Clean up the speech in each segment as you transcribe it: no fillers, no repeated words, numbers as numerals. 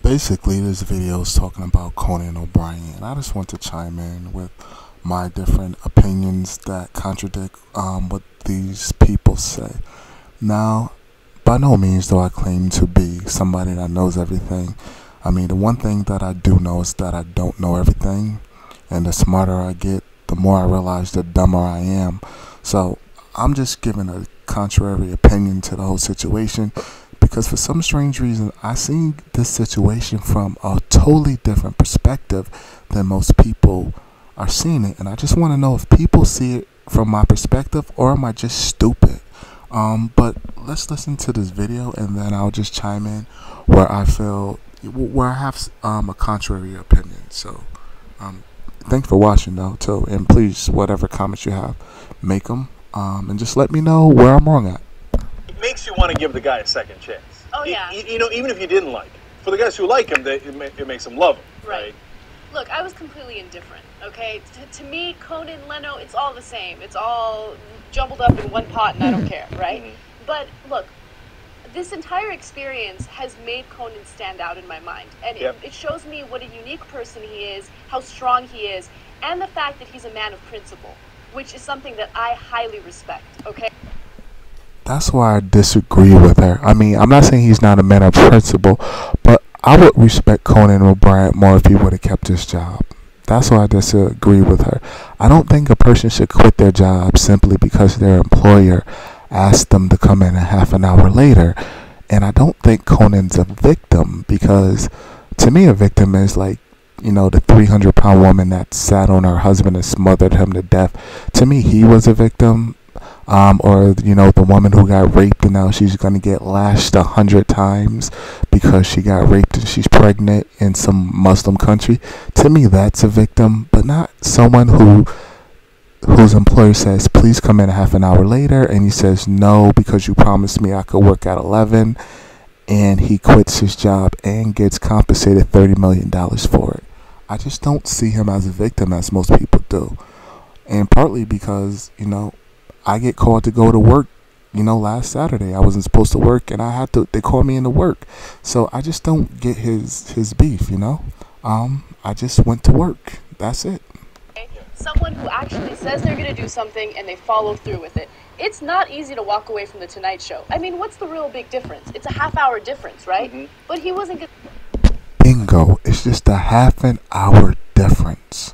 Basically, this video is talking about Conan O'Brien, and I just want to chime in with my different opinions that contradict what these people say. Now, by no means do I claim to be somebody that knows everything. I mean, the one thing that I do know is that I don't know everything, and the smarter I get, the more I realize the dumber I am. So I'm just giving a contrary opinion to the whole situation, because for some strange reason I seen this situation from a totally different perspective than most people are seeing it, and I just want to know if people see it from my perspective or am I just stupid. But let's listen to this video and then I'll just chime in where I have a contrary opinion. So thanks for watching though too, and please, whatever comments you have, make them and just let me know where I'm wrong at. It makes you want to give the guy a second chance. Oh, yeah. You know, even if you didn't like him. For the guys who like him, it makes them love him, right? Look, I was completely indifferent, okay? To me, Conan, Leno, it's all the same. It's all jumbled up in one pot and I don't care, right? But look, this entire experience has made Conan stand out in my mind. And it shows me what a unique person he is, how strong he is, and the fact that he's a man of principle, which is something that I highly respect, okay? That's why I disagree with her. I mean, I'm not saying he's not a man of principle, but I would respect Conan O'Brien more if he would have kept his job. That's why I disagree with her. I don't think a person should quit their job simply because their employer asked them to come in a half an hour later. And I don't think Conan's a victim, because to me a victim is like, you know, the 300-pound woman that sat on her husband and smothered him to death. To me, he was a victim. Or, you know, the woman who got raped and now she's going to get lashed 100 times because she got raped and she's pregnant in some Muslim country. To me, that's a victim, but not someone whose employer says, please come in a half an hour later, and he says, no, because you promised me I could work at 11, and he quits his job and gets compensated $30 million for it. I just don't see him as a victim as most people do. And partly because, you know, I get called to go to work, you know, last Saturday. I wasn't supposed to work and they called me into work. So I just don't get his beef, you know. I just went to work. That's it. Someone who actually says they're going to do something and they follow through with it. It's not easy to walk away from the Tonight Show. I mean, what's the real big difference? It's a half-hour difference, right? But he wasn't good. Bingo. It's just a half an hour difference.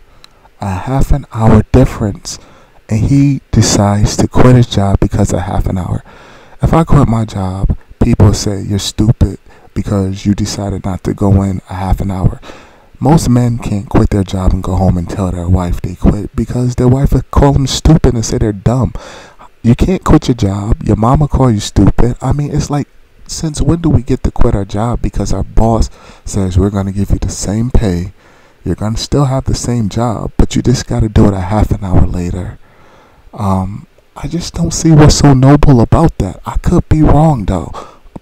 A half an hour difference. And he decides to quit his job because of half an hour. If I quit my job, people say you're stupid because you decided not to go in a half an hour. Most men can't quit their job and go home and tell their wife they quit because their wife would call them stupid and say they're dumb. You can't quit your job. Your mama call you stupid. I mean, it's like, since when do we get to quit our job because our boss says we're going to give you the same pay, you're going to still have the same job, but you just got to do it a half an hour later. I just don't see what's so noble about that. I could be wrong though,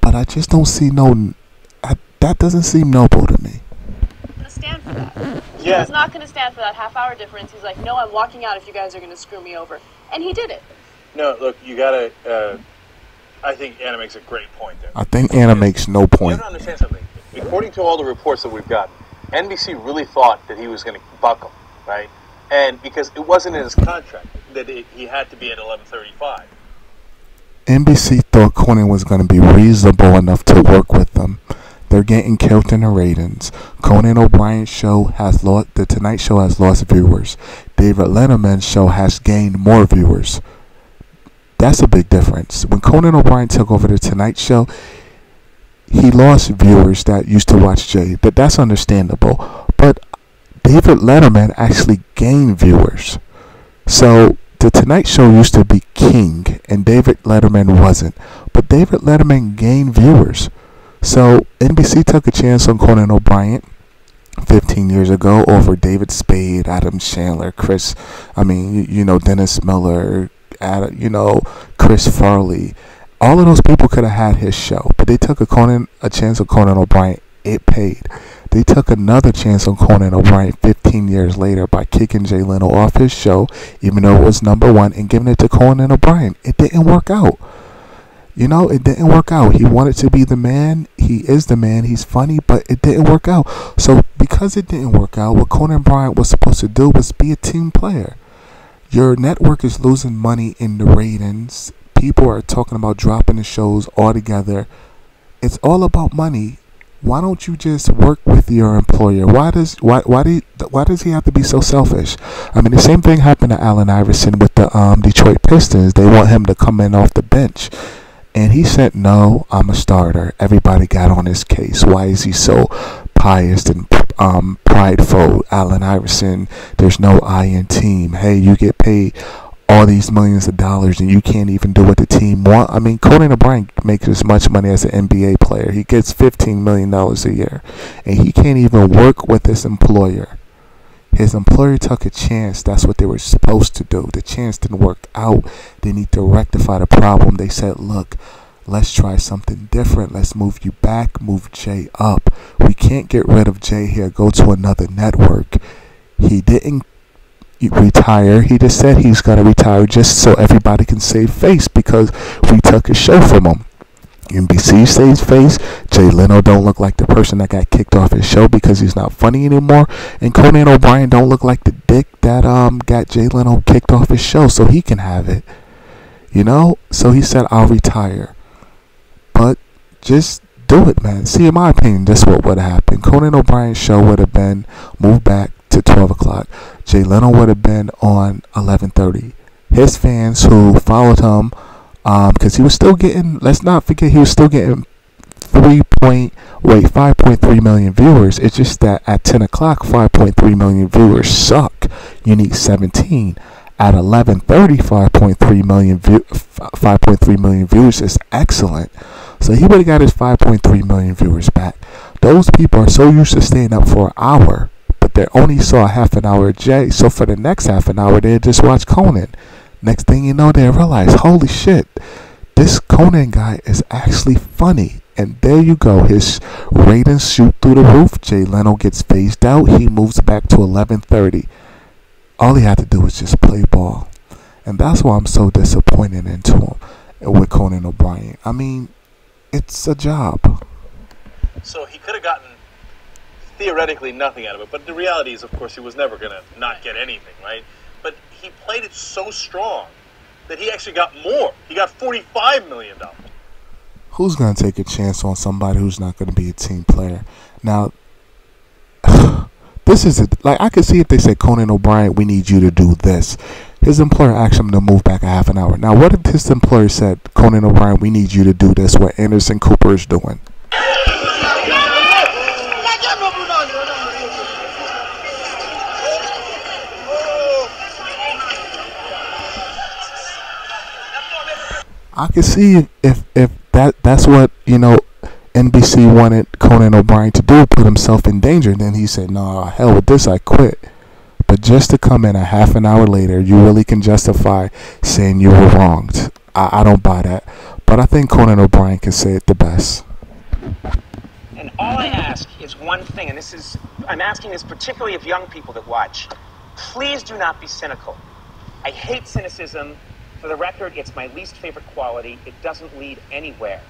but I just don't see that doesn't seem noble to me. Stand for that. Yeah. He's not going to stand for that half-hour difference. He's like, no, I'm walking out if you guys are going to screw me over. And he did it. No, look, you gotta, I think Anna makes a great point there. I think Anna makes no point. You have to understand something. According to all the reports that we've got, NBC really thought that he was going to buck him, right? And because it wasn't in his contract that he had to be at 11:35. NBC thought Conan was going to be reasonable enough to work with them. They're getting killed in the ratings. Conan O'Brien's show has lost. The Tonight Show has lost viewers. David Letterman's show has gained more viewers. That's a big difference. When Conan O'Brien took over the Tonight Show, he lost viewers that used to watch Jay. That's understandable. But David Letterman actually gained viewers. So the Tonight Show used to be king and David Letterman wasn't. But David Letterman gained viewers. So NBC took a chance on Conan O'Brien 15 years ago over David Spade, Adam Chandler, Dennis Miller, Chris Farley. All of those people could have had his show, but they took a chance on Conan O'Brien. It paid. They took another chance on Conan O'Brien 15 years later by kicking Jay Leno off his show, even though it was #1, and giving it to Conan O'Brien. It didn't work out. You know, it didn't work out. He wanted to be the man. He is the man. He's funny, but it didn't work out. So because it didn't work out, what Conan Bryant was supposed to do was be a team player. Your network is losing money in the ratings. People are talking about dropping the shows altogether. It's all about money. Why don't you just work with your employer? Why does he have to be so selfish? I mean, the same thing happened to Allen Iverson with the Detroit Pistons. They want him to come in off the bench, and he said, "No, I'm a starter." Everybody got on his case. Why is he so pious and prideful? Allen Iverson, there's no I in team. Hey, you get paid all these millions of dollars and you can't even do what the team want. I mean, Conan O'Brien makes as much money as an NBA player. He gets $15 million a year, and he can't even work with his employer. His employer took a chance. That's what they were supposed to do. The chance didn't work out. They need to rectify the problem. They said, look, let's try something different. Let's move you back, move Jay up. We can't get rid of Jay here. Go to another network. He didn't retire. He just said he's going to retire just so everybody can save face because we took a show from him. NBC saves face. Jay Leno don't look like the person that got kicked off his show because he's not funny anymore. And Conan O'Brien don't look like the dick that got Jay Leno kicked off his show, so he can have it. You know? So he said, I'll retire. But just do it, man. See, in my opinion, this is what would have happened. Conan O'Brien's show would have been moved back to 12 o'clock. Jay Leno would have been on 11:30. His fans who followed him, because he was still getting, let's not forget, he was still getting 5.3 million viewers. It's just that at 10 o'clock, 5.3 million viewers suck. You need 17. At 11:30, 5.3 million viewers is excellent. So he would have got his 5.3 million viewers back. Those people are so used to staying up for an hour, but they only saw a half an hour of Jay. So for the next half an hour, they just watch Conan. Next thing you know, they realize, holy shit, this Conan guy is actually funny. And there you go. His ratings shoot through the roof. Jay Leno gets phased out. He moves back to 11:30. All he had to do was just play ball. And that's why I'm so disappointed into him with Conan O'Brien. I mean, it's a job. So he could have gotten theoretically nothing out of it, but the reality is, of course, he was never going to not get anything, right? But he played it so strong that he actually got more. He got $45 million. Who's going to take a chance on somebody who's not going to be a team player? Now, this is it. Like, I could see if they say, Conan O'Brien, we need you to do this. His employer asked him to move back a half an hour. Now, what if his employer said, Conan O'Brien, we need you to do this, what Anderson Cooper is doing? I can see if that's what, you know, NBC wanted Conan O'Brien to do, put himself in danger. And then he said, no, hell with this, I quit. But just to come in a half an hour later, you really can justify saying you were wronged. I don't buy that. But I think Conan O'Brien can say it the best. And all I ask is one thing, and this is, I'm asking this particularly of young people that watch. Please do not be cynical. I hate cynicism. For the record, it's my least favorite quality. It doesn't lead anywhere.